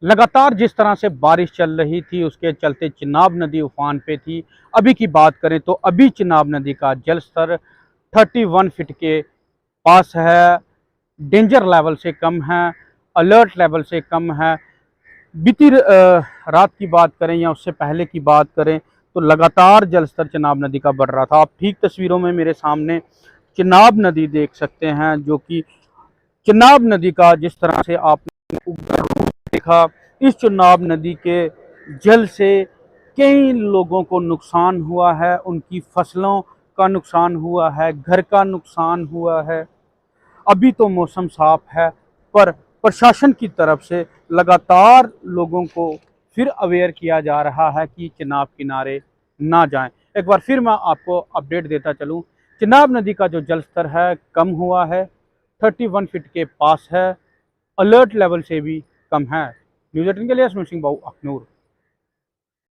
लगातार जिस तरह से बारिश चल रही थी उसके चलते चिनाब नदी उफान पे थी। अभी की बात करें तो अभी चिनाब नदी का जल स्तर 31 फीट के पास है, डेंजर लेवल से कम है, अलर्ट लेवल से कम है। बीती रात की बात करें या उससे पहले की बात करें तो लगातार जल स्तर चिनाब नदी का बढ़ रहा था। आप ठीक तस्वीरों में मेरे सामने चिनाब नदी देख सकते हैं, जो कि चिनाब नदी का जिस तरह से आपने देखा, इस चिनाब नदी के जल से कई लोगों को नुकसान हुआ है, उनकी फसलों का नुकसान हुआ है, घर का नुकसान हुआ है। अभी तो मौसम साफ है, पर प्रशासन की तरफ से लगातार लोगों को फिर अवेयर किया जा रहा है कि चिनाब किनारे ना जाएं। एक बार फिर मैं आपको अपडेट देता चलूं, चिनाब नदी का जो जल स्तर है कम हुआ है, 31 फीट के पास है, अलर्ट लेवल से भी कम है। न्यूज़ 18 के लिए सिंह बाबू अखनूर।